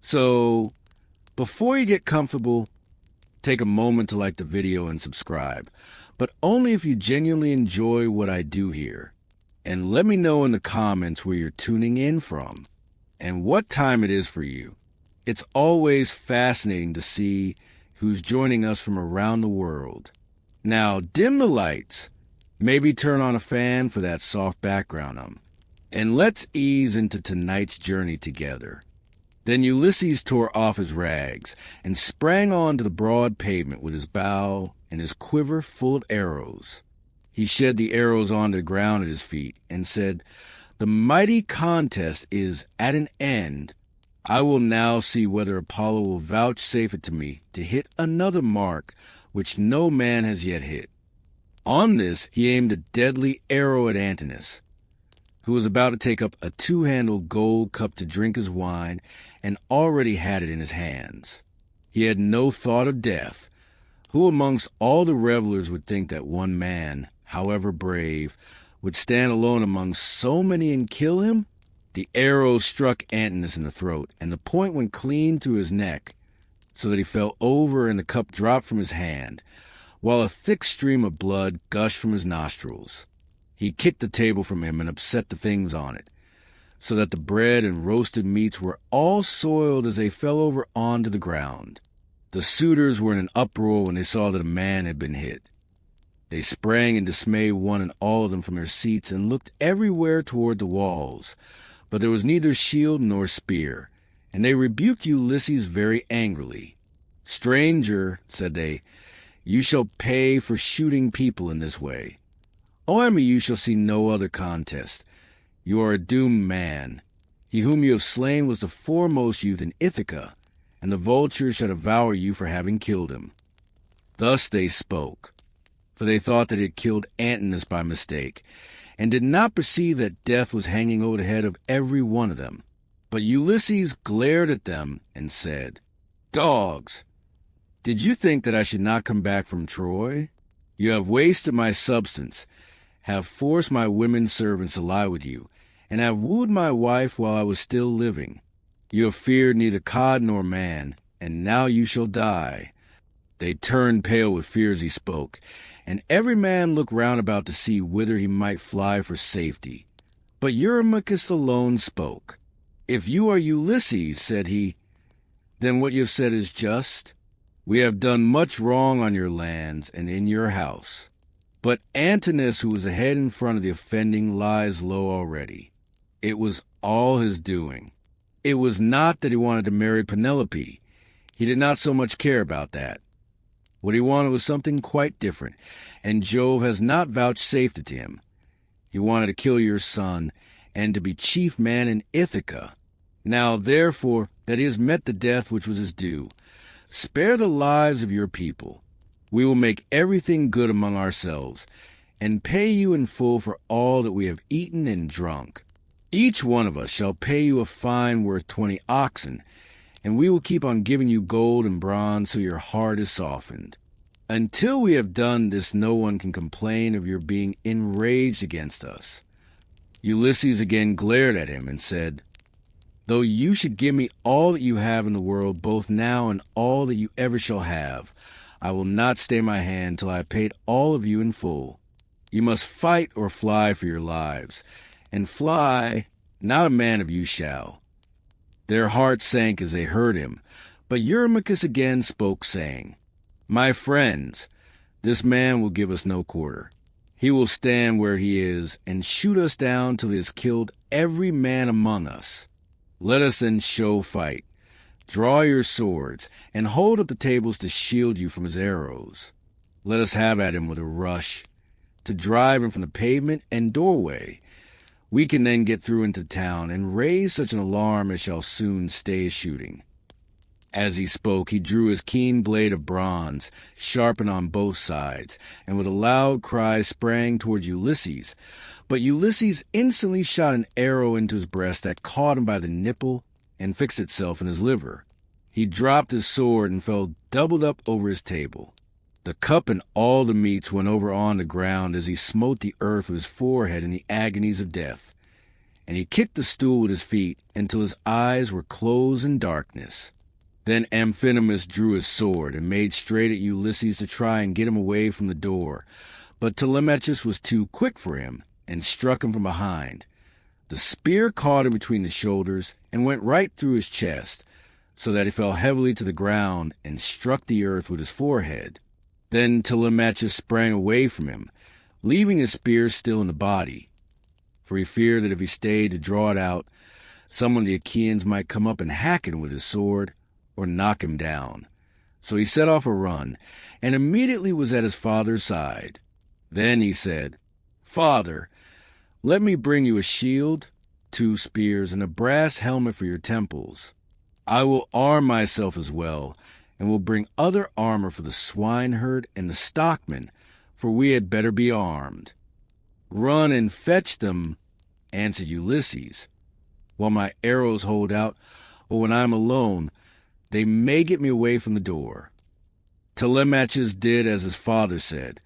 So, before you get comfortable, take a moment to like the video and subscribe, but only if you genuinely enjoy what I do here. And let me know in the comments where you're tuning in from and what time it is for you. It's always fascinating to see who's joining us from around the world. Now, dim the lights, maybe turn on a fan for that soft background and let's ease into tonight's journey together. Then Ulysses tore off his rags and sprang onto the broad pavement with his bow and his quiver full of arrows. He shed the arrows onto the ground at his feet and said, "The mighty contest is at an end. I will now see whether Apollo will vouchsafe it to me to hit another mark which no man has yet hit." On this he aimed a deadly arrow at Antinous, who was about to take up a two-handled gold cup to drink his wine, and already had it in his hands. He had no thought of death. Who amongst all the revelers would think that one man, however brave, would stand alone among so many and kill him? The arrow struck Antinous in the throat, and the point went clean through his neck, so that he fell over and the cup dropped from his hand, while a thick stream of blood gushed from his nostrils. He kicked the table from him and upset the things on it, so that the bread and roasted meats were all soiled as they fell over onto the ground. The suitors were in an uproar when they saw that a man had been hit. They sprang in dismay, one and all of them, from their seats and looked everywhere toward the walls, but there was neither shield nor spear, and they rebuked Ulysses very angrily. "Stranger," said they, "you shall pay for shooting people in this way. Only you shall see no other contest. You are a doomed man. He whom you have slain was the foremost youth in Ithaca, and the vultures shall devour you for having killed him." Thus they spoke, for they thought that he had killed Antinous by mistake, and did not perceive that death was hanging over the head of every one of them. But Ulysses glared at them and said, "Dogs, did you think that I should not come back from Troy? You have wasted my substance, have forced my women servants to lie with you, and have wooed my wife while I was still living. You have feared neither God nor man, and now you shall die." They turned pale with fear as he spoke, and every man looked round about to see whither he might fly for safety. But Eurymachus alone spoke. "If you are Ulysses," said he, "then what you have said is just. We have done much wrong on your lands and in your house. But Antinous, who was ahead in front of the offending, lies low already. It was all his doing. It was not that he wanted to marry Penelope. He did not so much care about that. What he wanted was something quite different, and Jove has not vouchsafed it to him. He wanted to kill your son, and to be chief man in Ithaca. Now, therefore, that he has met the death which was his due, spare the lives of your people. We will make everything good among ourselves, and pay you in full for all that we have eaten and drunk. Each one of us shall pay you a fine worth 20 oxen, and we will keep on giving you gold and bronze till your heart is softened. Until we have done this, no one can complain of your being enraged against us." Ulysses again glared at him and said, "Though you should give me all that you have in the world, both now and all that you ever shall have, I will not stay my hand till I have paid all of you in full. You must fight or fly for your lives, and fly, not a man of you shall." Their hearts sank as they heard him, but Eurymachus again spoke, saying, "My friends, this man will give us no quarter. He will stand where he is and shoot us down till he has killed every man among us. Let us then show fight. Draw your swords, and hold up the tables to shield you from his arrows. Let us have at him with a rush, to drive him from the pavement and doorway. We can then get through into town, and raise such an alarm as shall soon stay his shooting." As he spoke, he drew his keen blade of bronze, sharpened on both sides, and with a loud cry sprang towards Ulysses. But Ulysses instantly shot an arrow into his breast that caught him by the nipple and fixed itself in his liver. He dropped his sword and fell doubled up over his table. The cup and all the meats went over on the ground as he smote the earth with his forehead in the agonies of death. and he kicked the stool with his feet until his eyes were closed in darkness. Then Antinous drew his sword and made straight at Ulysses to try and get him away from the door, but Telemachus was too quick for him and struck him from behind. The spear caught him between the shoulders and went right through his chest, so that he fell heavily to the ground and struck the earth with his forehead. Then Telemachus sprang away from him, leaving his spear still in the body, for he feared that if he stayed to draw it out, someone of the Achaeans might come up and hack him with his sword or knock him down. So he set off a run, and immediately was at his father's side. Then he said, "Father, let me bring you a shield, 2 spears, and a brass helmet for your temples. I will arm myself as well, and will bring other armor for the swineherd and the stockman, for we had better be armed." "Run and fetch them," answered Ulysses, "while my arrows hold out, or when I am alone, they may get me away from the door." Telemachus did as his father said,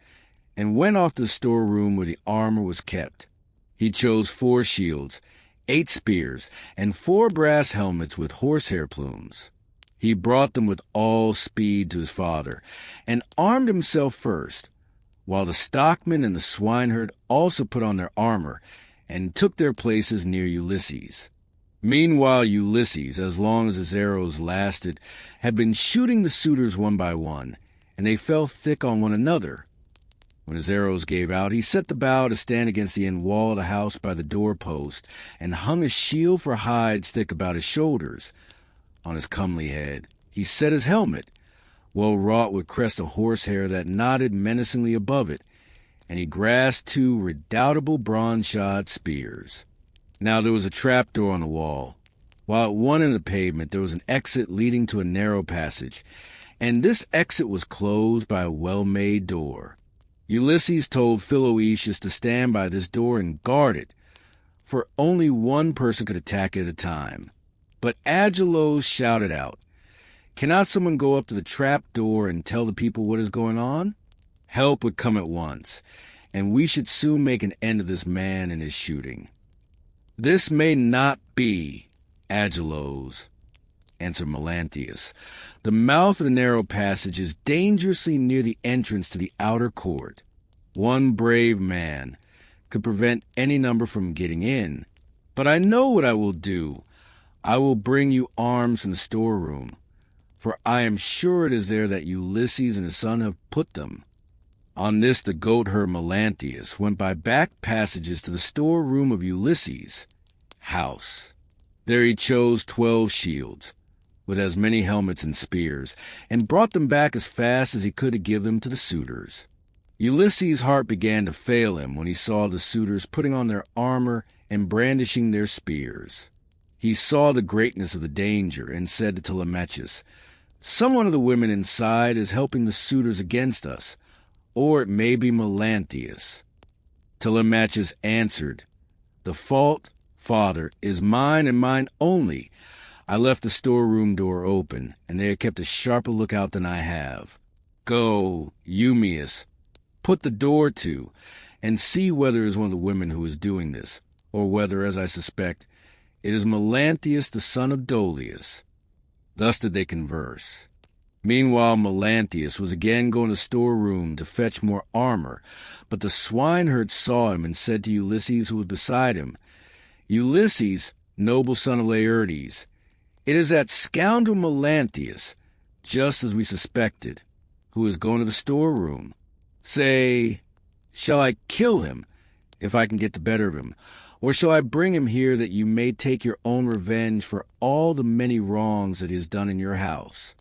and went off to the storeroom where the armor was kept. He chose 4 shields, 8 spears, and 4 brass helmets with horsehair plumes. He brought them with all speed to his father, and armed himself first, while the stockman and the swineherd also put on their armor and took their places near Ulysses. Meanwhile Ulysses, as long as his arrows lasted, had been shooting the suitors one by one, and they fell thick on one another. When his arrows gave out, he set the bow to stand against the end wall of the house by the door-post, and hung a shield for hides thick about his shoulders. On his comely head he set his helmet, well wrought with crest of horsehair that nodded menacingly above it, and he grasped 2 redoubtable bronze-shod spears. Now there was a trapdoor on the wall, while at one end of the pavement there was an exit leading to a narrow passage, and this exit was closed by a well-made door. Ulysses told Sulphur to stand by this door and guard it, for only one person could attack it at a time. But Antinous shouted out, "Cannot someone go up to the trap door and tell the people what is going on? Help would come at once, and we should soon make an end of this man and his shooting." "This may not be, Antinous," answered Melanthius. "The mouth of the narrow passage is dangerously near the entrance to the outer court. One brave man could prevent any number from getting in. But I know what I will do. I will bring you arms from the storeroom, for I am sure it is there that Ulysses and his son have put them." On this the goatherd Melanthius went by back passages to the storeroom of Ulysses' house. There he chose 12 shields, with as many helmets and spears, and brought them back as fast as he could to give them to the suitors. Ulysses' heart began to fail him when he saw the suitors putting on their armor and brandishing their spears. He saw the greatness of the danger and said to Telemachus, "Some one of the women inside is helping the suitors against us, or it may be Melanthius." Telemachus answered, "The fault, father, is mine and mine only. I left the storeroom door open, and they have kept a sharper lookout than I have. Go, Eurymachus, put the door to, and see whether it is one of the women who is doing this, or whether, as I suspect, it is Melanthius the son of Odysseus." Thus did they converse. Meanwhile Melanthius was again going to the storeroom to fetch more armor, but the swineherd saw him and said to Ulysses, who was beside him, "Ulysses, noble son of Laertes, it is that scoundrel Melanthius, just as we suspected, who is going to the storeroom. Say, shall I kill him, if I can get the better of him, or shall I bring him here that you may take your own revenge for all the many wrongs that he has done in your house?"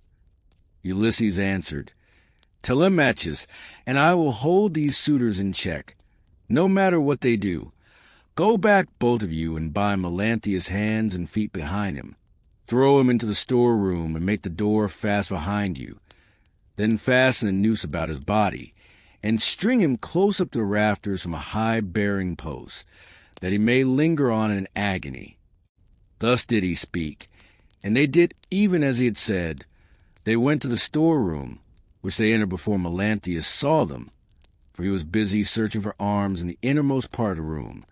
Ulysses answered, "Telemachus, and I will hold these suitors in check, no matter what they do. Go back, both of you, and bind Melanthius' hands and feet behind him. Throw him into the storeroom and make the door fast behind you. Then fasten a noose about his body, and string him close up to the rafters from a high bearing post, that he may linger on in agony." Thus did he speak, and they did even as he had said. They went to the storeroom, which they entered before Melanthius saw them, for he was busy searching for arms in the innermost part of the room.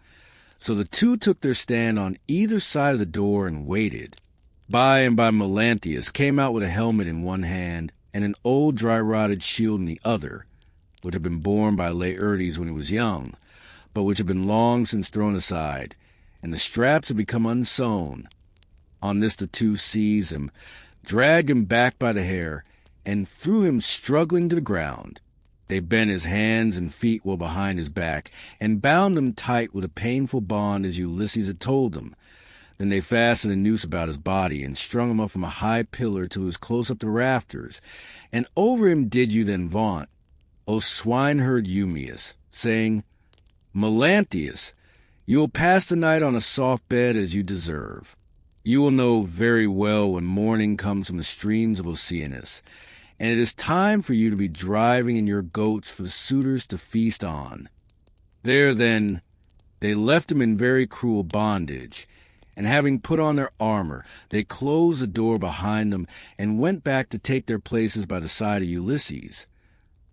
So the two took their stand on either side of the door and waited. By and by Melanthius came out with a helmet in one hand and an old dry-rotted shield in the other, which had been borne by Laertes when he was young, but which had been long since thrown aside, and the straps had become unsewn. On this the two seized him, dragged him back by the hair, and threw him struggling to the ground. They bent his hands and feet well behind his back, and bound him tight with a painful bond as Ulysses had told them. Then they fastened a noose about his body, and strung him up from a high pillar till he was close up the rafters. And over him did you then vaunt, O swineherd Eumaeus, saying, Melanthius, you will pass the night on a soft bed as you deserve. You will know very well when morning comes from the streams of Oceanus, and it is time for you to be driving in your goats for the suitors to feast on. There, then, they left him in very cruel bondage, and having put on their armor, they closed the door behind them and went back to take their places by the side of Ulysses,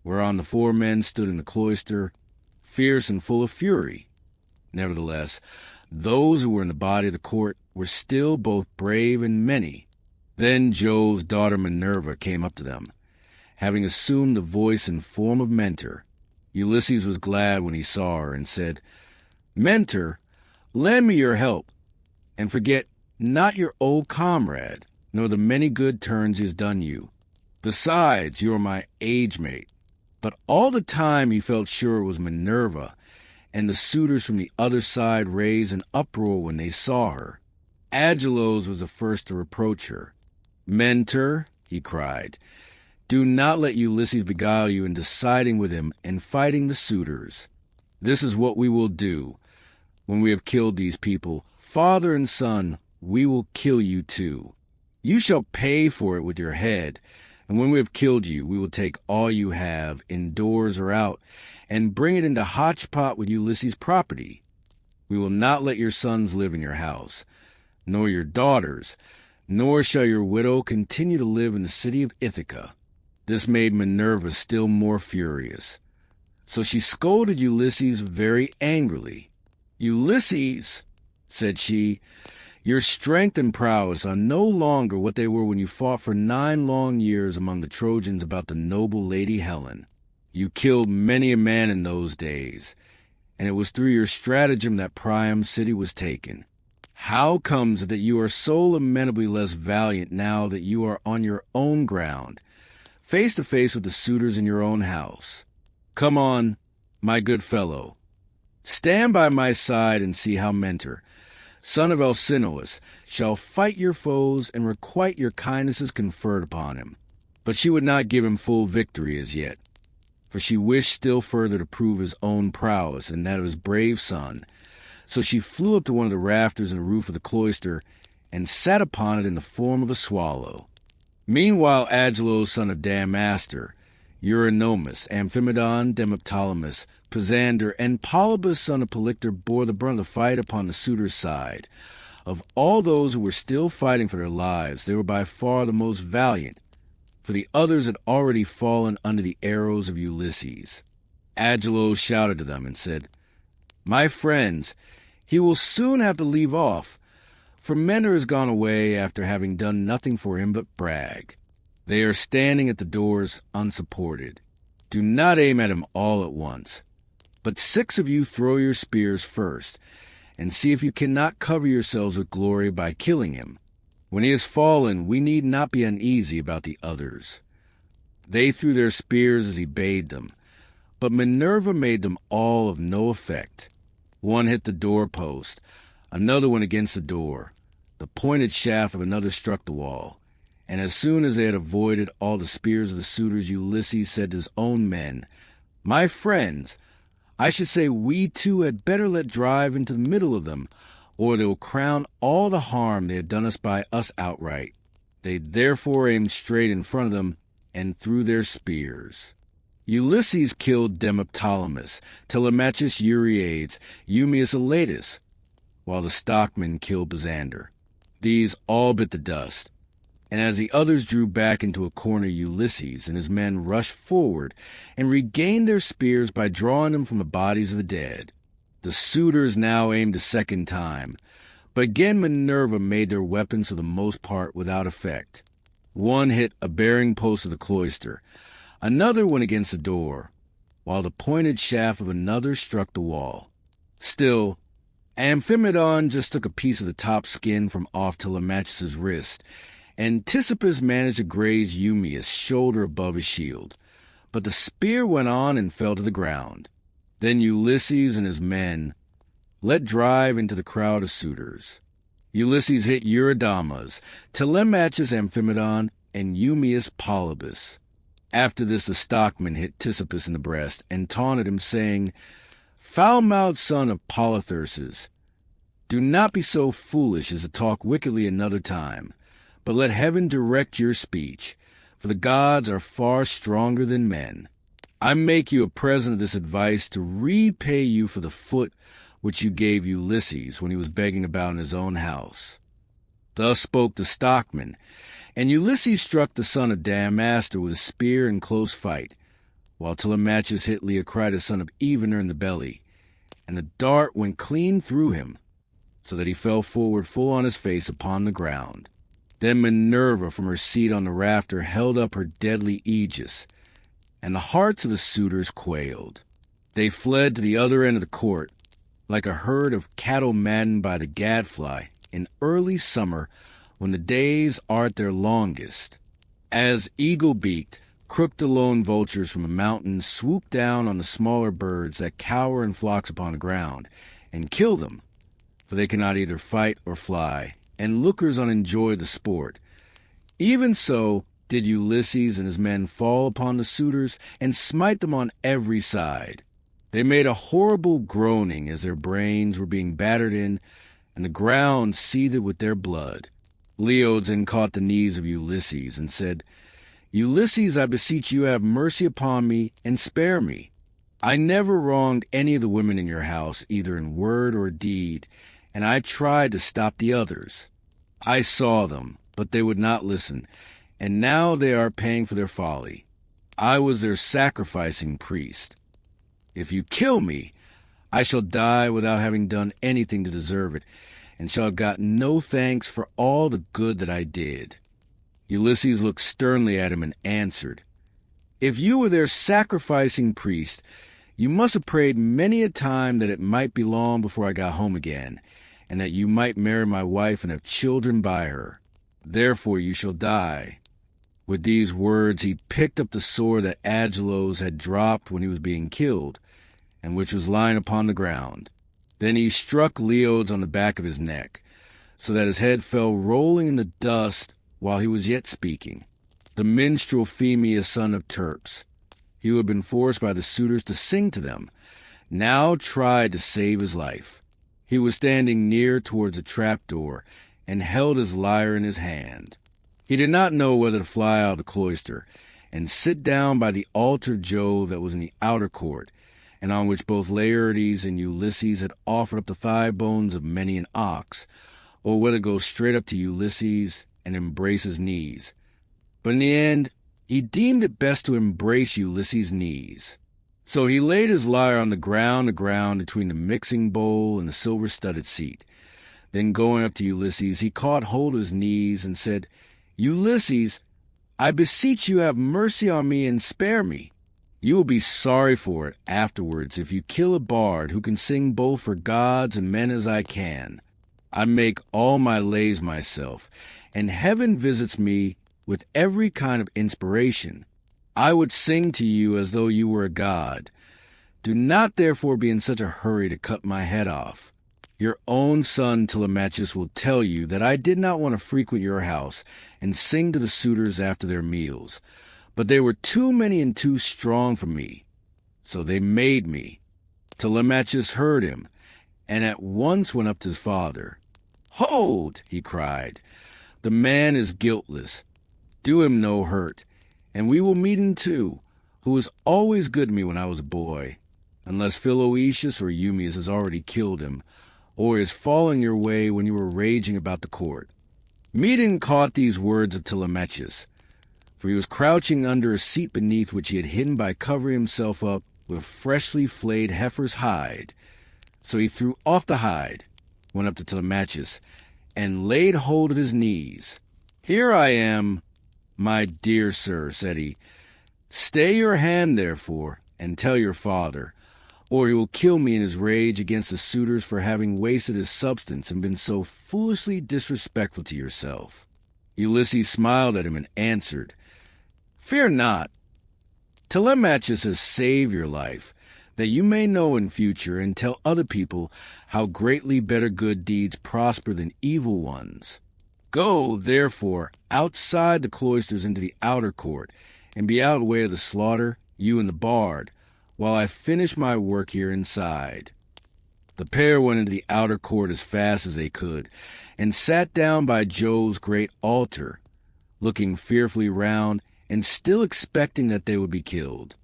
whereon the four men stood in the cloister, fierce and full of fury. Nevertheless, those who were in the body of the court were still both brave and many. Then Jove's daughter Minerva came up to them, having assumed the voice and form of Mentor. Ulysses was glad when he saw her, and said, Mentor, lend me your help, and forget not your old comrade, nor the many good turns he has done you. Besides, you are my age-mate. But all the time he felt sure it was Minerva, and the suitors from the other side raised an uproar when they saw her. Agelos was the first to reproach her. Mentor, he cried, do not let Ulysses beguile you in deciding with him and fighting the suitors. This is what we will do. When we have killed these people, father and son, we will kill you too. You shall pay for it with your head, and when we have killed you, we will take all you have, indoors or out, and bring it into hotchpot with Ulysses' property. We will not let your sons live in your house, nor your daughters, nor shall your widow continue to live in the city of Ithaca. This made Minerva still more furious. So she scolded Ulysses very angrily. Ulysses, said she, your strength and prowess are no longer what they were when you fought for 9 long years among the Trojans about the noble lady Helen. You killed many a man in those days, and it was through your stratagem that Priam's city was taken. How comes it that you are so lamentably less valiant now that you are on your own ground, face to face with the suitors in your own house? Come on, my good fellow. Stand by my side and see how Mentor, son of Alcinous, shall fight your foes and requite your kindnesses conferred upon him. But she would not give him full victory as yet, for she wished still further to prove his own prowess and that of his brave son. So she flew up to one of the rafters in the roof of the cloister and sat upon it in the form of a swallow. Meanwhile Agelos, son of Damastor, Eurymachus, Amphimedon, Demoptolemus, Pisander, and Polybus, son of Polyctor, bore the brunt of the fight upon the suitors' side. Of all those who were still fighting for their lives, they were by far the most valiant, for the others had already fallen under the arrows of Ulysses. Agelos shouted to them and said, My friends, he will soon have to leave off, for Mentor has gone away after having done nothing for him but brag. They are standing at the doors unsupported. Do not aim at him all at once, but 6 of you throw your spears first, and see if you cannot cover yourselves with glory by killing him. When he has fallen, we need not be uneasy about the others. They threw their spears as he bade them, but Minerva made them all of no effect. One hit the doorpost, another went against the door. The pointed shaft of another struck the wall, and as soon as they had avoided all the spears of the suitors, Ulysses said to his own men, My friends, I should say we too had better let drive into the middle of them, or they will crown all the harm they have done us by us outright. They therefore aimed straight in front of them and threw their spears. Ulysses killed Demoptolemus, Telemachus Euryades, Eumaeus Elatus, while the stockmen killed Pisander. These all bit the dust, and as the others drew back into a corner, Ulysses and his men rushed forward and regained their spears by drawing them from the bodies of the dead. The The suitors now aimed a second time, but again Minerva made their weapons for the most part without effect. One hit a bearing post of the cloister, another went against the door, while the pointed shaft of another struck the wall. Still, Amphimedon just took a piece of the top skin from off Telemachus' wrist, and Anticipus managed to graze Eumaeus' shoulder above his shield. But the spear went on and fell to the ground. Then Ulysses and his men let drive into the crowd of suitors. Ulysses hit Eurydamas, Telemachus Amphimedon, and Eumaeus Polybus. After this the stockman hit Anticipus in the breast and taunted him, saying, "Foul-mouthed son of Polytherses, do not be so foolish as to talk wickedly another time, but let heaven direct your speech, for the gods are far stronger than men. I make you a present of this advice to repay you for the foot which you gave Ulysses when he was begging about in his own house." Thus spoke the stockman, and Ulysses struck the son of Damastor with a spear in close fight, while Telemachus hit Leocritus son of Evener in the belly, and the dart went clean through him, so that he fell forward full on his face upon the ground. Then Minerva from her seat on the rafter held up her deadly aegis, and the hearts of the suitors quailed. They fled to the other end of the court, like a herd of cattle maddened by the gadfly in early summer when the days are at their longest. As eagle-beaked, crook-the-lone vultures from the mountains swoop down on the smaller birds that cower in flocks upon the ground, and kill them, for they cannot either fight or fly, and lookers on enjoy the sport. Even so did Ulysses and his men fall upon the suitors and smite them on every side. They made a horrible groaning as their brains were being battered in, and the ground seethed with their blood. Leodes then caught the knees of Ulysses and said, "Ulysses, I beseech you, have mercy upon me and spare me. I never wronged any of the women in your house, either in word or deed, and I tried to stop the others. I saw them, but they would not listen, and now they are paying for their folly. I was their sacrificing priest. If you kill me, I shall die without having done anything to deserve it, and shall have gotten no thanks for all the good that I did." Ulysses looked sternly at him and answered, "If you were their sacrificing priest, you must have prayed many a time that it might be long before I got home again, and that you might marry my wife and have children by her. Therefore you shall die." With these words he picked up the sword that Agelos had dropped when he was being killed, and which was lying upon the ground. Then he struck Leodes on the back of his neck, so that his head fell rolling in the dust while he was yet speaking. The minstrel Phemius, son of Terps, he who had been forced by the suitors to sing to them, now tried to save his life. He was standing near towards a trapdoor, and held his lyre in his hand. He did not know whether to fly out of the cloister, and sit down by the altar Jove that was in the outer court, and on which both Laertes and Ulysses had offered up the thigh bones of many an ox, or whether to go straight up to Ulysses and embrace his knees. But in the end, he deemed it best to embrace Ulysses' knees. So he laid his lyre on the ground between the mixing bowl and the silver-studded seat. Then going up to Ulysses, he caught hold of his knees and said, "Ulysses, I beseech you have mercy on me and spare me. You will be sorry for it afterwards if you kill a bard who can sing both for gods and men as I can. I make all my lays myself, and heaven visits me with every kind of inspiration. I would sing to you as though you were a god. Do not therefore be in such a hurry to cut my head off. Your own son Telemachus will tell you that I did not want to frequent your house and sing to the suitors after their meals, but they were too many and too strong for me, so they made me." Telemachus heard him, and at once went up to his father. "Hold!" he cried. "The man is guiltless. Do him no hurt, and we will meet him too, who was always good to me when I was a boy, unless Philoetius or Eumaeus has already killed him, or is falling your way when you were raging about the court." Medon caught these words of Telemachus, for he was crouching under a seat beneath which he had hidden by covering himself up with freshly flayed heifer's hide, So he threw off the hide, went up to Telemachus, and laid hold of his knees. "Here I am, my dear sir," said he. "Stay your hand, therefore, and tell your father, or he will kill me in his rage against the suitors for having wasted his substance and been so foolishly disrespectful to yourself." Ulysses smiled at him and answered, "Fear not. Telemachus has saved your life, that you may know in future and tell other people how greatly better good deeds prosper than evil ones. Go, therefore, outside the cloisters into the outer court, and be out of the way of the slaughter, you and the bard, while I finish my work here inside." The pair went into the outer court as fast as they could, and sat down by Jove's great altar, looking fearfully round, and still expecting that they would be killed.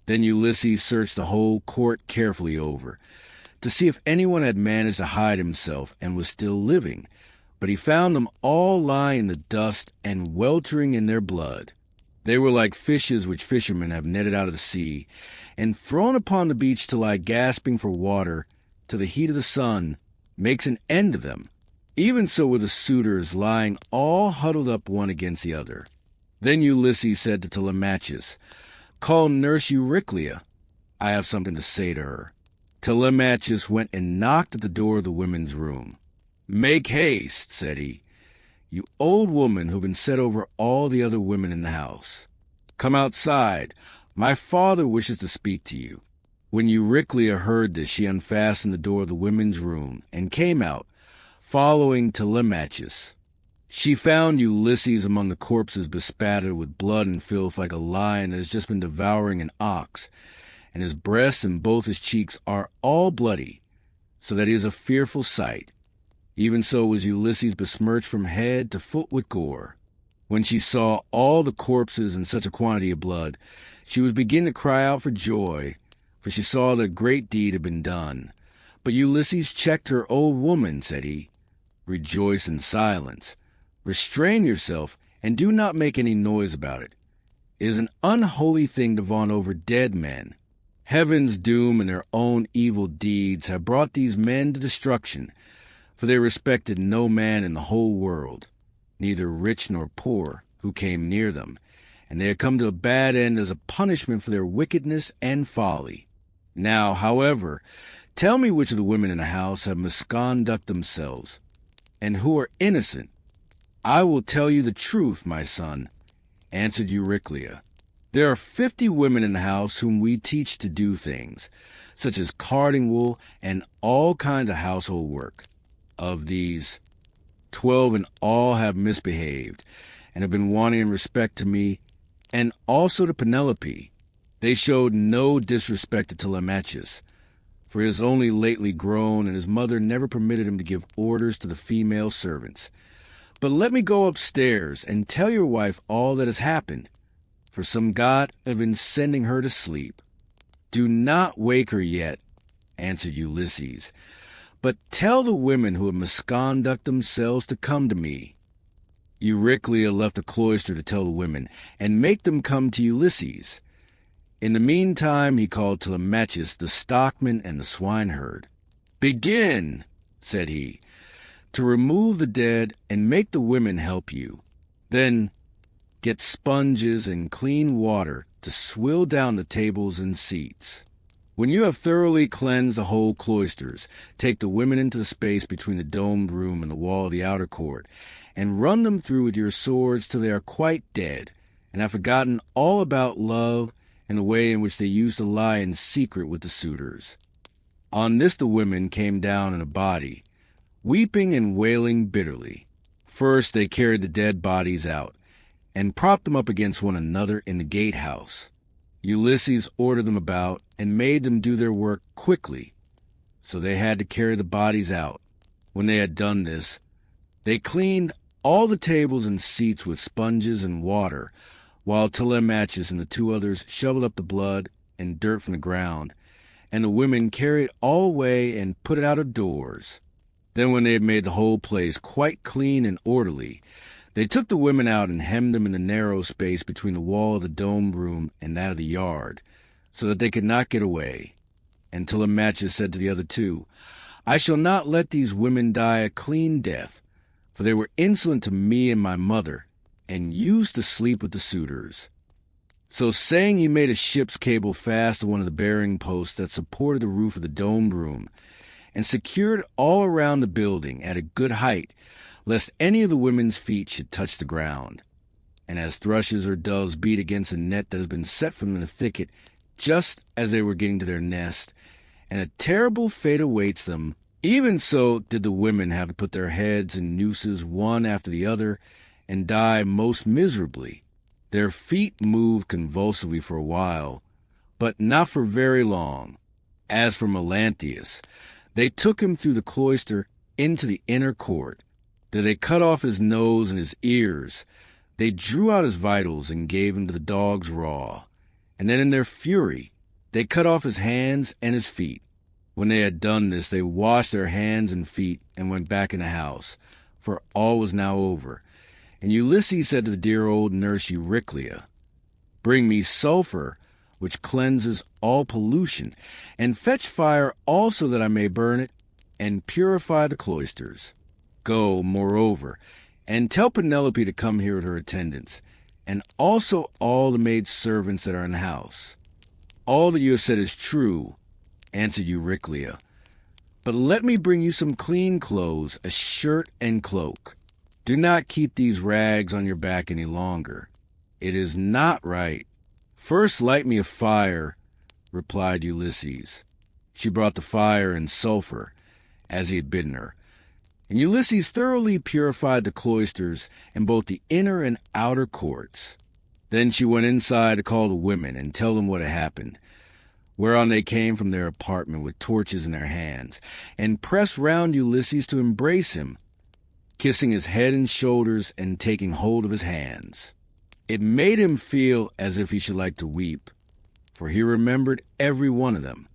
Then Ulysses searched the whole court carefully over, to see if anyone had managed to hide himself and was still living, but he found them all lying in the dust and weltering in their blood. They were like fishes which fishermen have netted out of the sea, and thrown upon the beach to lie gasping for water, till the heat of the sun makes an end of them. Even so were the suitors lying all huddled up one against the other. Then Ulysses said to Telemachus, "Call nurse Euryclea. I have something to say to her." Telemachus went and knocked at the door of the women's room. "Make haste," said he, "you old woman who have been set over all the other women in the house. Come outside. My father wishes to speak to you." When Euryclea heard this, she unfastened the door of the women's room and came out, following Telemachus. She found Ulysses among the corpses bespattered with blood and filth like a lion that has just been devouring an ox, and his breasts and both his cheeks are all bloody, so that he is a fearful sight. Even so was Ulysses besmirched from head to foot with gore. When she saw all the corpses and such a quantity of blood, she was beginning to cry out for joy, for she saw that a great deed had been done. But Ulysses checked her. "Old woman," said he, "rejoice in silence. Restrain yourself, and do not make any noise about it. It is an unholy thing to vaunt over dead men. Heaven's doom and their own evil deeds have brought these men to destruction, for they respected no man in the whole world, neither rich nor poor, who came near them, and they had come to a bad end as a punishment for their wickedness and folly. Now, however, tell me which of the women in the house have misconduct themselves, and who are innocent." "I will tell you the truth, my son," answered Euryclea. "There are 50 women in the house whom we teach to do things, such as carding wool and all kinds of household work. Of these, 12 in all have misbehaved, and have been wanting in respect to me, and also to Penelope. They showed no disrespect to Telemachus, for he is only lately grown, and his mother never permitted him to give orders to the female servants. But let me go upstairs and tell your wife all that has happened, for some god have been sending her to sleep." "Do not wake her yet," answered Ulysses, "but tell the women who have misconduct themselves to come to me." Euryclea left the cloister to tell the women, and make them come to Ulysses. In the meantime he called Telemachus, the stockman and the swineherd. "Begin," said he, "to remove the dead, and make the women help you. Then get sponges and clean water to swill down the tables and seats. When you have thoroughly cleansed the whole cloisters, take the women into the space between the domed room and the wall of the outer court, and run them through with your swords till they are quite dead, and have forgotten all about love and the way in which they used to lie in secret with the suitors." On this the women came down in a body, weeping and wailing bitterly. First they carried the dead bodies out, and propped them up against one another in the gatehouse. Ulysses ordered them about, and made them do their work quickly, so they had to carry the bodies out. When they had done this, they cleaned all the tables and seats with sponges and water, while Telemachus and the 2 others shoveled up the blood and dirt from the ground, and the women carried all away and put it out of doors. Then when they had made the whole place quite clean and orderly, they took the women out and hemmed them in the narrow space between the wall of the domed room and that of the yard, so that they could not get away. And Telemachus said to the other two, I shall not let these women die a clean death, for they were insolent to me and my mother, and used to sleep with the suitors. So saying, he made a ship's cable fast to one of the bearing posts that supported the roof of the domed room, and secured it all around the building at a good height, lest any of the women's feet should touch the ground. And as thrushes or doves beat against a net that has been set from the thicket just as they were getting to their nest, and a terrible fate awaits them, even so did the women have to put their heads in nooses one after the other, and die most miserably. Their feet moved convulsively for a while, but not for very long. As for Melanthius, they took him through the cloister into the inner court. There they cut off his nose and his ears. They drew out his vitals and gave him to the dogs raw. And then in their fury, they cut off his hands and his feet. When they had done this, they washed their hands and feet and went back in the house, for all was now over. And Ulysses said to the dear old nurse Euryclea, Bring me sulphur, which cleanses all pollution, and fetch fire also that I may burn it, and purify the cloisters. Go, moreover, and tell Penelope to come here with her attendants, and also all the maid servants that are in the house. All that you have said is true, answered Euryclea. But let me bring you some clean clothes, a shirt and cloak. Do not keep these rags on your back any longer. It is not right. First light me a fire, replied Ulysses. She brought the fire and sulphur, as he had bidden her. And Ulysses thoroughly purified the cloisters and both the inner and outer courts. Then she went inside to call the women and tell them what had happened, whereon they came from their apartment with torches in their hands, and pressed round Ulysses to embrace him, kissing his head and shoulders and taking hold of his hands. It made him feel as if he should like to weep, for he remembered every one of them.